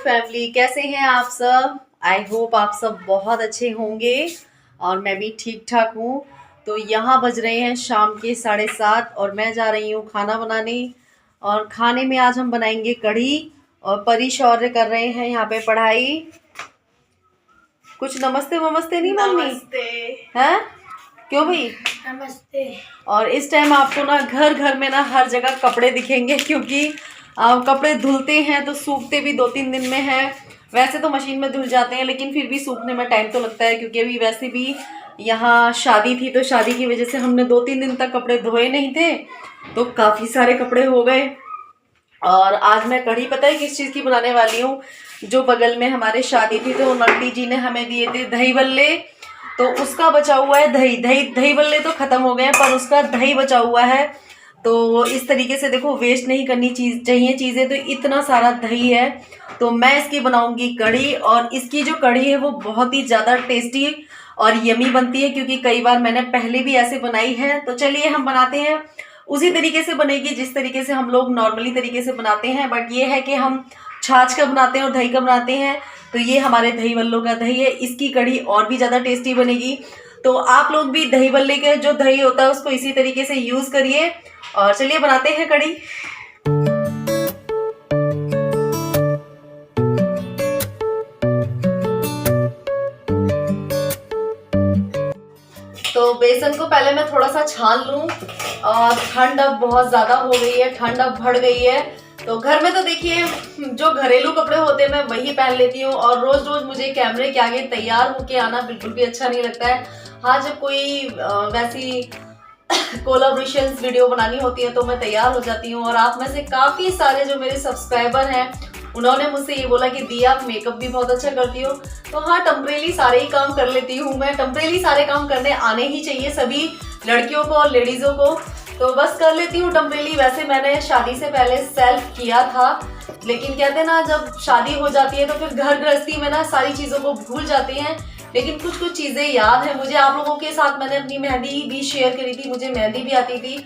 Family, कैसे हैं आप सब। आई होप आप सब बहुत अच्छे होंगे और मैं भी ठीक ठाक हूँ। तो यहाँ बज रहे हैं शाम के 7:30 और मैं जा रही हूँ खाना बनाने। और खाने में आज हम बनाएंगे कढ़ी और परी शौर्य कर रहे हैं यहाँ पे पढ़ाई। कुछ नमस्ते वमस्ते नहीं मम्मी? नमस्ते। हैं? क्यों भाई? नमस्ते। और इस टाइम आपको ना घर घर में ना हर जगह कपड़े दिखेंगे, क्योंकि कपड़े धुलते हैं तो सूखते भी 2-3 दिन में है। वैसे तो मशीन में धुल जाते हैं लेकिन फिर भी सूखने में टाइम तो लगता है, क्योंकि अभी वैसे भी यहाँ शादी थी तो शादी की वजह से हमने 2-3 दिन तक कपड़े धोए नहीं थे, तो काफ़ी सारे कपड़े हो गए। और आज मैं कढ़ी पता है किस चीज़ की बनाने वाली हूँ। जो बगल में हमारे शादी थी तो आंटी जी ने हमें दिए थे दही बल्ले, तो उसका बचा हुआ है दही। दही बल्ले तो ख़त्म हो गए हैं पर उसका दही बचा हुआ है। तो इस तरीके से देखो, वेस्ट नहीं करनी चाहिए चीज़ें। तो इतना सारा दही है तो मैं इसकी बनाऊंगी कढ़ी। और इसकी जो कढ़ी है वो बहुत ही ज़्यादा टेस्टी और यमी बनती है, क्योंकि कई बार मैंने पहले भी ऐसे बनाई है। तो चलिए हम बनाते हैं। उसी तरीके से बनेगी जिस तरीके से हम लोग नॉर्मली तरीके से बनाते हैं, बट ये है कि हम छाछ का बनाते हैं और दही का बनाते हैं। तो ये हमारे दही बल्लों का दही है, इसकी कढ़ी और भी ज़्यादा टेस्टी बनेगी। तो आप लोग भी दही बल्ले के जो दही होता है उसको इसी तरीके से यूज़ करिए। और चलिए बनाते हैं कढ़ी। तो बेसन को पहले मैं थोड़ा सा छान लूं। और ठंड अब बहुत ज़्यादा हो गई है, ठंड अब बढ़ गई है। तो घर में तो देखिए जो घरेलू कपड़े होते हैं मैं वही पहन लेती हूँ, और रोज रोज मुझे कैमरे के आगे तैयार होके आना बिल्कुल भी अच्छा नहीं लगता है। हाँ, जब कोई वैसी कोलाब्रेशन वीडियो बनानी होती है तो मैं तैयार हो जाती हूँ। और आप में से काफ़ी सारे जो मेरे सब्सक्राइबर हैं उन्होंने मुझसे ये बोला कि दी आप मेकअप भी बहुत अच्छा करती हो। तो हाँ, टेम्परेली सारे ही काम कर लेती हूँ मैं। टेम्परेली सारे काम करने आने ही चाहिए सभी लड़कियों को और लेडीज़ों को, तो बस कर लेती हूँ टेम्परेली। वैसे मैंने शादी से पहले सेल्फ किया था, लेकिन कहते हैं ना जब शादी हो जाती है तो फिर घर गृहस्थी में ना सारी चीज़ों को भूल जाते हैं। लेकिन कुछ कुछ चीज़ें याद है मुझे। आप लोगों के साथ मैंने अपनी मेहंदी भी शेयर करी थी, मुझे मेहंदी भी आती थी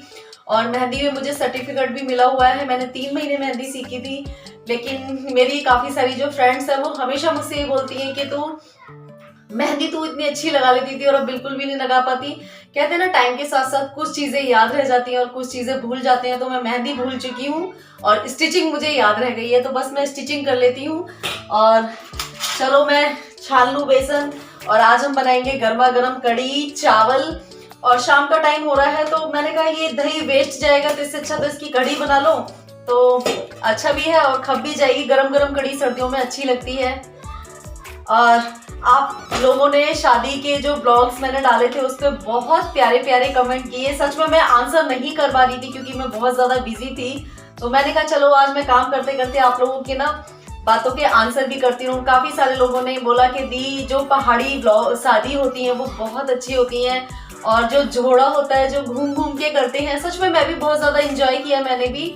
और मेहंदी में मुझे सर्टिफिकेट भी मिला हुआ है। मैंने 3 महीने मेहंदी सीखी थी। लेकिन मेरी काफ़ी सारी जो फ्रेंड्स हैं वो हमेशा मुझसे ये बोलती हैं कि तू मेहंदी तो इतनी अच्छी लगा लेती थी और अब बिल्कुल भी नहीं लगा पाती। कहते हैं ना टाइम के साथ साथ कुछ चीज़ें याद रह जाती हैं और कुछ चीज़ें भूल जाते हैं। तो मैं मेहंदी भूल चुकी हूँ और स्टिचिंग मुझे याद रह गई है, तो बस मैं स्टिचिंग कर लेती हूँ। और चलो मैं छान लूँ बेसन। और आज हम बनाएंगे गर्मा गर्म कढ़ी चावल। और शाम का टाइम हो रहा है तो मैंने कहा ये दही वेस्ट जाएगा, तो इससे अच्छा तो इसकी कढ़ी बना लो तो अच्छा भी है और खप भी जाएगी। गरम गरम कढ़ी सर्दियों में अच्छी लगती है। और आप लोगों ने शादी के जो ब्लॉग्स मैंने डाले थे उस पर बहुत प्यारे प्यारे कमेंट किए। सच में मैं आंसर नहीं कर पा रही थी क्योंकि मैं बहुत ज़्यादा बिजी थी। तो मैंने कहा चलो आज मैं काम करते करते आप लोगों के ना बातों के आंसर भी करती रहूँ। काफ़ी सारे लोगों ने बोला कि दी जो पहाड़ी ब्लॉग शादी होती है वो बहुत अच्छी होती हैं, और जो जोड़ा होता है जो घूम घूम के करते हैं, सच में मैं भी बहुत ज़्यादा इंजॉय किया मैंने भी।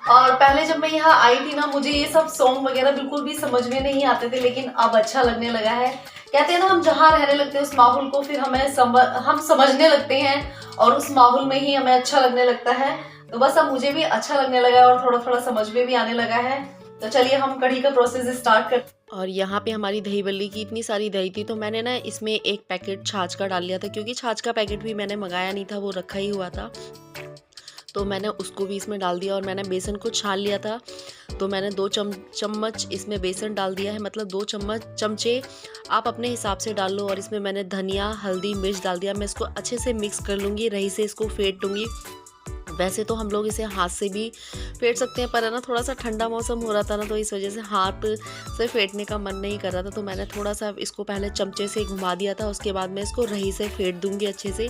और पहले जब मैं यहाँ आई थी ना मुझे ये सब सॉन्ग वगैरह बिल्कुल भी समझ में नहीं आते थे, लेकिन अब अच्छा लगने लगा है। कहते हैं ना हम जहाँ रहने लगते हैं उस माहौल को फिर हम समझने लगते हैं और उस माहौल में ही हमें अच्छा लगने लगता है। तो बस अब मुझे भी अच्छा लगने लगा है और थोड़ा थोड़ा समझ में भी आने लगा है। तो चलिए हम कढ़ी का प्रोसेस स्टार्ट कर। और यहाँ पे हमारी दही बल्ली की इतनी सारी दही थी तो मैंने ना इसमें एक पैकेट छाछ का डाल लिया था, क्योंकि छाछ का पैकेट भी मैंने मंगाया नहीं था, वो रखा ही हुआ था। तो मैंने उसको भी इसमें डाल दिया और मैंने बेसन को छान लिया था। तो मैंने 2 चम्मच इसमें बेसन डाल दिया है, मतलब 2 चमचे आप अपने हिसाब से डाल लो। और इसमें मैंने धनिया हल्दी मिर्च डाल दिया। मैं इसको अच्छे से मिक्स कर लूँगी, रही से इसको फेंट लूँगी। वैसे तो हम लोग इसे हाथ से भी फेंट सकते हैं, पर है ना थोड़ा सा ठंडा मौसम हो रहा था ना, तो इस वजह से हाथ से फेंटने का मन नहीं कर रहा था। तो मैंने थोड़ा सा इसको पहले चमचे से घुमा दिया था, उसके बाद मैं इसको रही से फेंट दूंगी अच्छे से,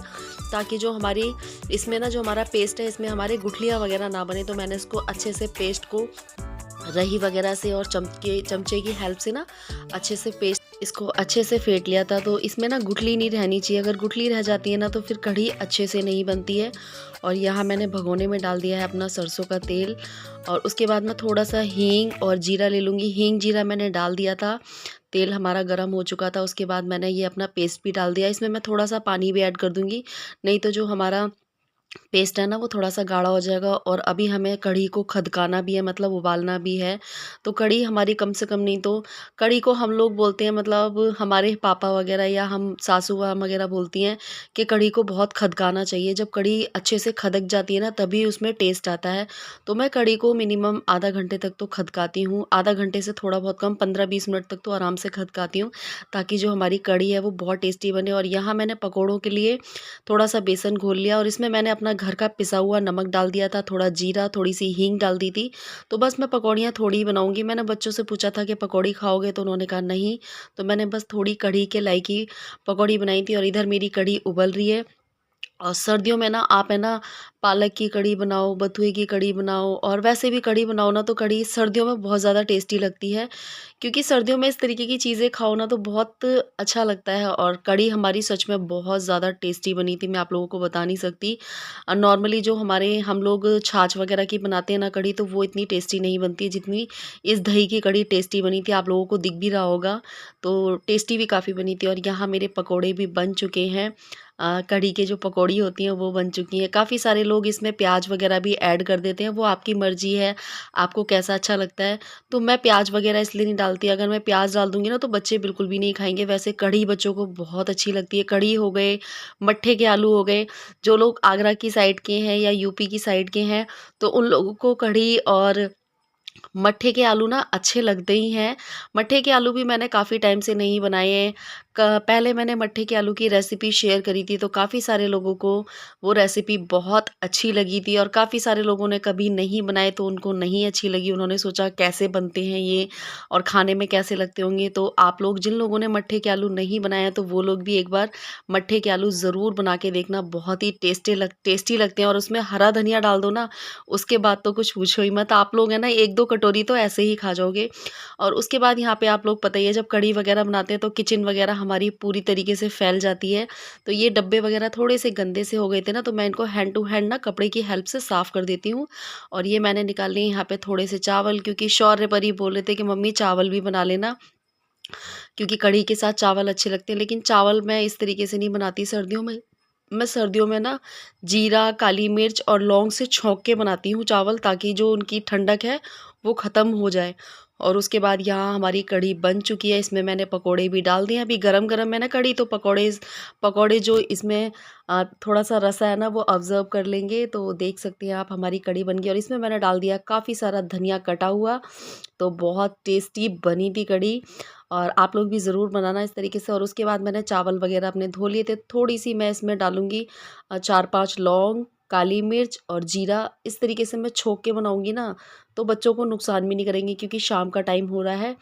ताकि जो हमारी इसमें ना जो हमारा पेस्ट है इसमें हमारे गुठलियाँ वगैरह ना बने। तो मैंने इसको अच्छे से पेस्ट को रही वगैरह से और चमचे की हेल्प से ना अच्छे से पेस्ट इसको अच्छे से फेंट लिया था। तो इसमें ना गुठली नहीं रहनी चाहिए, अगर गुठली रह जाती है ना तो फिर कढ़ी अच्छे से नहीं बनती है। और यहाँ मैंने भगोने में डाल दिया है अपना सरसों का तेल, और उसके बाद मैं थोड़ा सा हींग और जीरा ले लूँगी। हींग जीरा मैंने डाल दिया था, तेल हमारा गर्म हो चुका था। उसके बाद मैंने ये अपना पेस्ट भी डाल दिया। इसमें मैं थोड़ा सा पानी भी ऐड कर दूँगी, नहीं तो जो हमारा पेस्ट है ना वो थोड़ा-सा गाढ़ा हो जाएगा और अभी हमें कढ़ी को खदकाना भी है, मतलब उबालना भी है। तो कढ़ी हमारी कम से कम नहीं तो कढ़ी को हम लोग बोलते हैं, मतलब हमारे पापा वग़ैरह या हम सासू माँ वग़ैरह बोलती हैं कि कढ़ी को बहुत खदकाना चाहिए। जब कढ़ी अच्छे से खदक जाती है ना तभी उसमें टेस्ट आता है। तो मैं कढ़ी को मिनिमम आधा घंटे तक तो खदकाती हूँ। आधा घंटे से थोड़ा बहुत कम 15-20 मिनट तक तो आराम से खदकाती हूँ, ताकि जो हमारी कढ़ी है वो बहुत टेस्टी बने। और यहाँ मैंने पकौड़ों के लिए थोड़ा-सा बेसन घोल लिया और इसमें मैंने अपना घर का पिसा हुआ नमक डाल दिया था, थोड़ा जीरा, थोड़ी-सी हींग डाल दी थी। तो बस मैं पकौड़ियाँ थोड़ी ही बनाऊँगी। मैंने बच्चों से पूछा था कि पकौड़ी खाओगे? तो उन्होंने कहा नहीं, तो मैंने बस थोड़ी कढ़ी के लायक ही पकौड़ी बनाई थी और इधर मेरी कढ़ी उबल रही है। और सर्दियों में ना आप है ना पालक की कढ़ी बनाओ, बथुए की कढ़ी बनाओ और वैसे भी कढ़ी बनाओ ना तो कढ़ी सर्दियों में बहुत ज़्यादा टेस्टी लगती है। क्योंकि सर्दियों में इस तरीके की चीज़ें खाओ ना तो बहुत अच्छा लगता है और कढ़ी हमारी सच में बहुत ज़्यादा टेस्टी बनी थी, मैं आप लोगों को बता नहीं सकती। नॉर्मली जो हमारे हम लोग छाछ वग़ैरह की बनाते हैं ना कढ़ी तो वो इतनी टेस्टी नहीं बनती है जितनी इस दही की कढ़ी टेस्टी बनी थी। आप लोगों को दिख भी रहा होगा, तो टेस्टी भी काफ़ी बनी थी और यहाँ मेरे पकोड़े भी बन चुके हैं। कढ़ी के जो पकौड़ी होती हैं वो बन चुकी हैं। काफ़ी सारे लोग इसमें प्याज वग़ैरह भी ऐड कर देते हैं, वो आपकी मर्ज़ी है, आपको कैसा अच्छा लगता है। तो मैं प्याज वग़ैरह इसलिए नहीं डालती, अगर मैं प्याज डाल दूँगी ना तो बच्चे बिल्कुल भी नहीं खाएँगे। वैसे कढ़ी बच्चों को बहुत अच्छी लगती है। कढ़ी हो गए, मट्ठे के आलू हो गए, जो लोग आगरा की साइड के हैं या यूपी की साइड के हैं, तो उन लोगों को कढ़ी और मट्ठे के आलू ना अच्छे लगते ही हैं। मट्ठे के आलू भी मैंने काफ़ी टाइम से नहीं बनाए हैं। पहले मैंने मट्ठे के आलू की रेसिपी शेयर करी थी तो काफ़ी सारे लोगों को वो रेसिपी बहुत अच्छी लगी थी और काफ़ी सारे लोगों ने कभी नहीं बनाए तो उनको नहीं अच्छी लगी। उन्होंने सोचा कैसे बनते हैं ये और खाने में कैसे लगते होंगे। तो आप लोग जिन लोगों ने मट्ठे के आलू नहीं बनाए हैं तो वो लोग भी एक बार मट्ठे के आलू ज़रूर बना के देखना, बहुत ही टेस्टी लगते हैं और उसमें हरा धनिया डाल दो ना, उसके बाद तो कुछ पूछो ही मत। आप लोग है ना 1-2 कटोरी तो ऐसे ही खा जाओगे। और उसके बाद यहाँ पे आप लोग पता ही है जब कढ़ी वग़ैरह बनाते हैं तो किचन वग़ैरह हमारी पूरी तरीके से फैल जाती है। तो ये डब्बे वग़ैरह थोड़े से गंदे से हो गए थे ना तो मैं इनको हैंड टू हैंड ना कपड़े की हेल्प से साफ़ कर देती हूँ। और ये मैंने निकाल लिए यहाँ पे थोड़े से चावल, क्योंकि शौर्य पर ही बोल रहे थे कि मम्मी चावल भी बना लेना, क्योंकि कढ़ी के साथ चावल अच्छे लगते हैं। लेकिन चावल मैं इस तरीके से नहीं बनाती सर्दियों में। मैं सर्दियों में ना जीरा, काली मिर्च और लौंग से छौंक के बनाती हूँ चावल, ताकि जो उनकी ठंडक है वो ख़त्म हो जाए। और उसके बाद यहाँ हमारी कढ़ी बन चुकी है, इसमें मैंने पकोड़े भी डाल दिए हैं। अभी गरम-गरम है ना कढ़ी तो पकोड़े जो इसमें थोड़ा-सा रसा है ना वो ऑब्ज़र्व कर लेंगे। तो देख सकते हैं आप हमारी कढ़ी बन गई और इसमें मैंने डाल दिया काफ़ी सारा धनिया कटा हुआ। तो बहुत टेस्टी बनी थी कढ़ी और आप लोग भी ज़रूर बनाना इस तरीके से। और उसके बाद मैंने चावल वग़ैरह अपने धो लिए थे, थोड़ी-सी मैं इसमें डालूँगी 4-5 लौंग, काली मिर्च और जीरा। इस तरीके से मैं छौंक के बनाऊँगी ना, तो बच्चों को नुकसान भी नहीं करेंगी, क्योंकि शाम का टाइम हो रहा है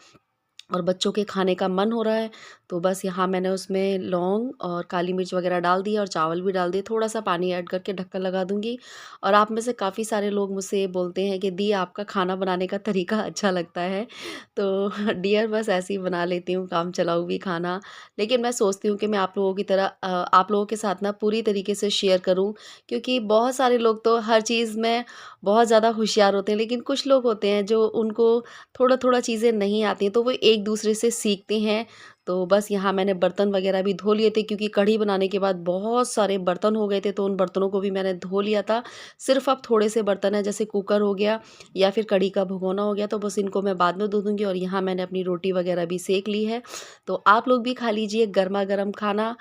और बच्चों के खाने का मन हो रहा है। तो बस यहाँ मैंने उसमें लौंग और काली मिर्च वग़ैरह डाल दिया और चावल भी डाल दिए, थोड़ा-सा पानी ऐड करके ढक्कन लगा दूँगी। और आप में से काफ़ी सारे लोग मुझसे ये बोलते हैं कि दी आपका खाना बनाने का तरीका अच्छा लगता है। तो डियर बस ऐसे ही बना लेती हूँ काम चलाऊ भी खाना। लेकिन मैं सोचती हूँ कि मैं आप लोगों की तरह आप लोगों के साथ ना पूरी तरीके से शेयर करूँ, क्योंकि बहुत सारे लोग तो हर चीज़ में बहुत ज़्यादा होशियार होते हैं, लेकिन कुछ लोग होते हैं जो उनको थोड़ा-थोड़ा चीज़ें नहीं आती हैं, तो वो एक-दूसरे से सीखते हैं। तो बस यहाँ मैंने बर्तन वग़ैरह भी धो लिए थे, क्योंकि कढ़ी बनाने के बाद बहुत सारे बर्तन हो गए थे, तो उन बर्तनों को भी मैंने धो लिया था। सिर्फ़ अब थोड़े से बर्तन हैं, जैसे कुकर हो गया या फिर कढ़ी का भगोना हो गया, तो बस इनको मैं बाद में धो दूँगी। और यहाँ मैंने अपनी रोटी वग़ैरह भी सेंक ली है। तो आप लोग भी खा लीजिए गरमा-गरम खाना,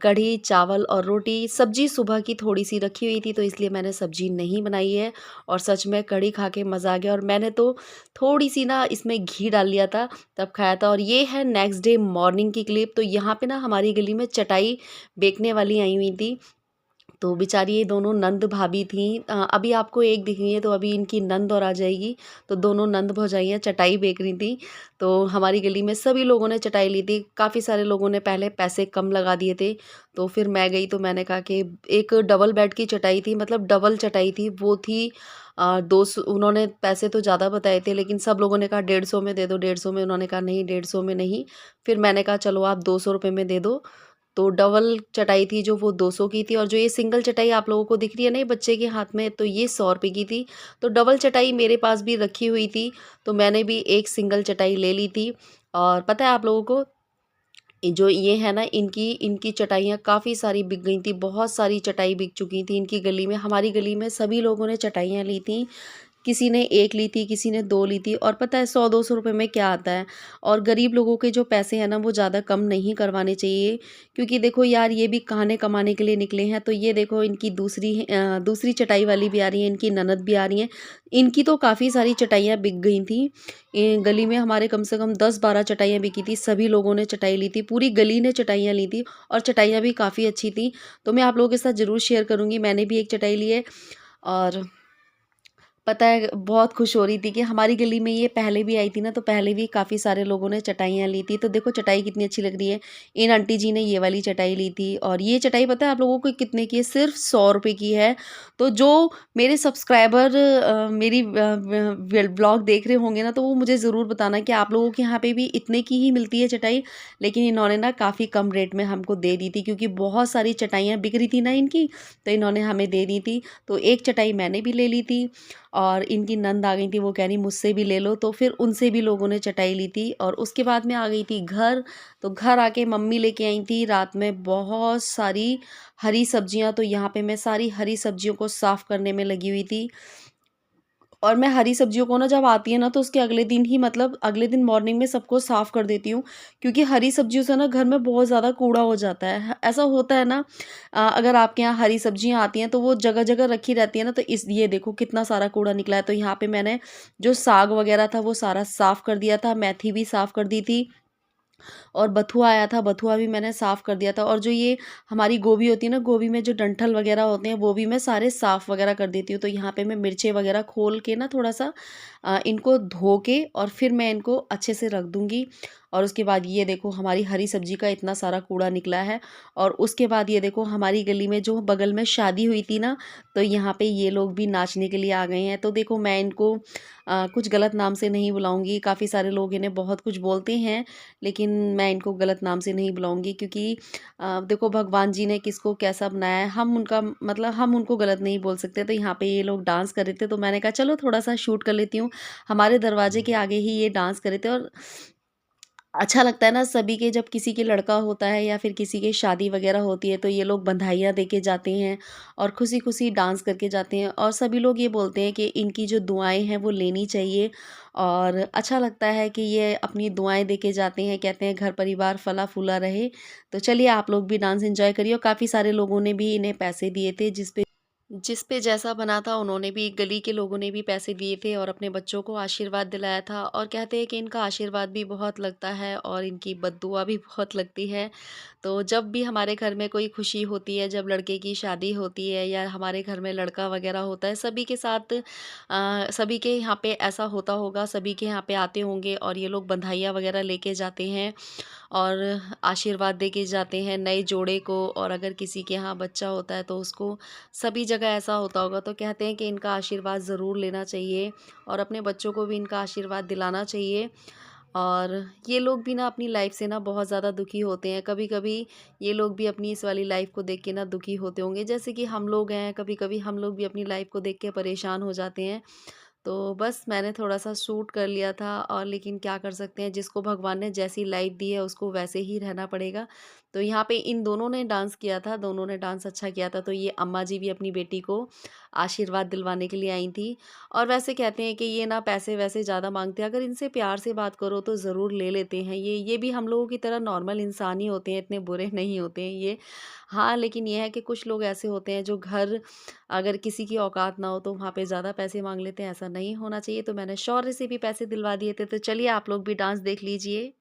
कढ़ी, चावल और रोटी। सब्ज़ी सुबह की थोड़ी-सी रखी हुई थी, तो इसलिए मैंने सब्ज़ी नहीं बनाई है और सच में कढ़ी खा के मज़ा आ गया। और मैंने तो थोड़ी-सी ना इसमें घी डाल लिया था, तब खाया था। और ये है नेक्स्ट डे मॉर्निंग की क्लिप। तो यहाँ पे ना हमारी गली में चटाई बेचने वाली आई हुई थी, तो बेचारी ये दोनों नंद भाभी थीं। अभी आपको एक दिख रही है, तो अभी इनकी नंद और आ जाएगी। तो दोनों नंद भौजाइयाँ चटाई बेच रही थीं। तो हमारी गली में सभी लोगों ने चटाई ली थी। काफ़ी सारे लोगों ने पहले पैसे कम लगा दिए थे, तो फिर मैं गई तो मैंने कहा कि एक डबल बेड की चटाई थी, मतलब डबल चटाई थी, वो थी 200। उन्होंने पैसे तो ज़्यादा बताए थे, लेकिन सब लोगों ने कहा 150 में दे दो, 150 में। उन्होंने कहा नहीं 150 में नहीं। फिर मैंने कहा चलो आप 200 रुपये में दे दो। तो डबल चटाई थी जो वो 200 की थी, और जो ये सिंगल चटाई आप लोगों को दिख रही है ना ये बच्चे के हाथ में, तो ये 100 रुपये की थी। तो डबल चटाई मेरे पास भी रखी हुई थी, तो मैंने भी एक सिंगल चटाई ले ली थी। और पता है आप लोगों को, जो ये है ना, इनकी इनकी चटाइयाँ काफ़ी सारी बिक गई थी, बहुत सारी चटाई बिक चुकी थी इनकी गली में। हमारी गली में सभी लोगों ने चटाइयाँ ली थी, किसी ने 1 ली थी, किसी ने 2 ली थी। और पता है 100-200 रुपए में क्या आता है। और गरीब लोगों के जो पैसे हैं ना, वो ज़्यादा कम नहीं करवाने चाहिए, क्योंकि देखो यार, ये भी खाने कमाने के लिए निकले हैं। तो ये देखो, इनकी दूसरी चटाई वाली भी आ रही है, इनकी ननद भी आ रही हैं। इनकी तो काफ़ी सारी चटाइयाँ बिक गई थी। गली में हमारे कम से कम 10-12 चटाइयाँ बिकी थी, सभी लोगों ने चटाई ली थी, पूरी गली ने चटाइयाँ ली थी, और चटाइयाँ भी काफ़ी अच्छी थी। तो मैं आप लोगों के साथ ज़रूर शेयर करूँगी, मैंने भी एक चटाई ली है। और पता है, बहुत खुश हो रही थी कि हमारी गली में ये पहले भी आई थी ना, तो पहले भी काफ़ी सारे लोगों ने चटाइयाँ ली थी। तो देखो चटाई कितनी अच्छी लग रही है। इन आंटी जी ने ये वाली चटाई ली थी, और ये चटाई पता है आप लोगों को कितने की है? सिर्फ़ 100 रुपए की है। तो जो मेरे सब्सक्राइबर मेरी व्लॉग देख रहे होंगे ना, तो वो मुझे ज़रूर बताना कि आप लोगों के यहाँ पे भी इतने की ही मिलती है चटाई? लेकिन इन्होंने ना काफ़ी कम रेट में हमको दे दी थी, क्योंकि बहुत सारी चटाइयाँ बिक रही थी ना इनकी, तो इन्होंने हमें दे दी थी। तो एक चटाई मैंने भी ले ली थी, और इनकी नंद आ गई थी, वो कह रही मुझसे भी ले लो, तो फिर उनसे भी लोगों ने चटाई ली थी। और उसके बाद मैं आ गई थी घर। तो घर आके मम्मी लेके आई थी रात में बहुत सारी हरी सब्जियां। तो यहाँ पे मैं सारी हरी सब्जियों को साफ़ करने में लगी हुई थी। और मैं हरी सब्जियों को ना, जब आती है ना, तो उसके अगले दिन ही, मतलब अगले दिन मॉर्निंग में सबको साफ़ कर देती हूँ, क्योंकि हरी सब्जियों से ना घर में बहुत ज़्यादा कूड़ा हो जाता है। ऐसा होता है ना, अगर आपके यहाँ हरी सब्जियाँ आती हैं तो वो जगह जगह रखी रहती है ना, तो इस ये देखो कितना सारा कूड़ा निकला है। तो यहाँ पे मैंने जो साग वगैरह था वो सारा साफ़ कर दिया था, मेथी भी साफ़ कर दी थी, और बथुआ आया था, बथुआ भी मैंने साफ़ कर दिया था। और जो ये हमारी गोभी होती है ना, गोभी में जो डंठल वगैरह होते हैं, वो भी मैं सारे साफ़ वगैरह कर देती हूँ। तो यहाँ पे मैं मिर्चें वगैरह खोल के ना, थोड़ा-सा इनको धो के, और फिर मैं इनको अच्छे से रख दूँगी। और उसके बाद ये देखो, हमारी हरी सब्ज़ी का इतना सारा कूड़ा निकला है। और उसके बाद ये देखो, हमारी गली में जो बगल में शादी हुई थी ना, तो यहाँ पे ये लोग भी नाचने के लिए आ गए हैं। तो देखो, मैं इनको कुछ गलत नाम से नहीं बुलाऊँगी, काफ़ी सारे लोग इन्हें बहुत कुछ बोलते हैं, लेकिन मैं इनको गलत नाम से नहीं बुलाऊँगी, क्योंकि देखो भगवान जी ने किसको कैसा बनाया है, हम उनका मतलब हम उनको गलत नहीं बोल सकते। तो यहाँ पे ये लोग डांस कर रहे थे, तो मैंने कहा चलो थोड़ा-सा शूट कर लेती हूँ। हमारे दरवाजे के आगे ही ये डांस कर रहे थे। और अच्छा लगता है ना सभी के, जब किसी के लड़का होता है या फिर किसी की शादी वगैरह होती है, तो ये लोग बधाइयाँ दे के जाते हैं, और खुशी-खुशी डांस करके जाते हैं। और सभी लोग ये बोलते हैं कि इनकी जो दुआएँ हैं वो लेनी चाहिए, और अच्छा लगता है कि ये अपनी दुआएँ दे के जाते हैं, कहते हैं घर परिवार फला-फूला रहे। तो चलिए, आप लोग भी डांस एन्जॉय करिए। और काफ़ी सारे लोगों ने भी इन्हें पैसे दिए थे, जिस पे जैसा बना था, उन्होंने भी, गली के लोगों ने भी पैसे दिए थे, और अपने बच्चों को आशीर्वाद दिलाया था। और कहते हैं कि इनका आशीर्वाद भी बहुत लगता है, और इनकी बद्दुआ भी बहुत लगती है। तो जब भी हमारे घर में कोई खुशी होती है, जब लड़के की शादी होती है, या हमारे घर में लड़का वगैरह होता है, सभी के साथ सभी के यहाँ पे ऐसा होता होगा, सभी के यहाँ पे आते होंगे, और ये लोग बधाइयाँ वगैरह लेके जाते हैं, और आशीर्वाद दे के जाते हैं नए जोड़े को। और अगर किसी के यहाँ बच्चा होता है, तो उसको, सभी जगह ऐसा होता होगा, तो कहते हैं कि इनका आशीर्वाद ज़रूर लेना चाहिए, और अपने बच्चों को भी इनका आशीर्वाद दिलाना चाहिए। और ये लोग भी ना अपनी लाइफ से ना बहुत ज़्यादा दुखी होते हैं। कभी-कभी ये लोग भी अपनी इस वाली लाइफ को देख के ना दुखी होते होंगे, जैसे कि हम लोग हैं, कभी-कभी हम लोग भी अपनी लाइफ को देख के परेशान हो जाते हैं। तो बस मैंने थोड़ा-सा शूट कर लिया था, और लेकिन क्या कर सकते हैं, जिसको भगवान ने जैसी लाइफ दी है उसको वैसे ही रहना पड़ेगा। तो यहाँ पे इन दोनों ने डांस किया था, दोनों ने डांस अच्छा किया था। तो ये अम्मा जी भी अपनी बेटी को आशीर्वाद दिलवाने के लिए आई थी। और वैसे कहते हैं कि ये ना पैसे-वैसे ज़्यादा माँगते हैं, अगर इनसे प्यार से बात करो तो ज़रूर ले लेते हैं। ये भी हम लोगों की तरह नॉर्मल इंसान ही होते हैं, इतने बुरे नहीं होते हैं ये। हाँ, लेकिन ये है कि कुछ लोग ऐसे होते हैं जो घर, अगर किसी की औकात ना हो तो वहाँ पे ज़्यादा पैसे माँग लेते हैं, ऐसा नहीं होना चाहिए। तो मैंने शौर्य से भी पैसे दिलवा दिए थे। तो चलिए, आप लोग भी डांस देख लीजिए।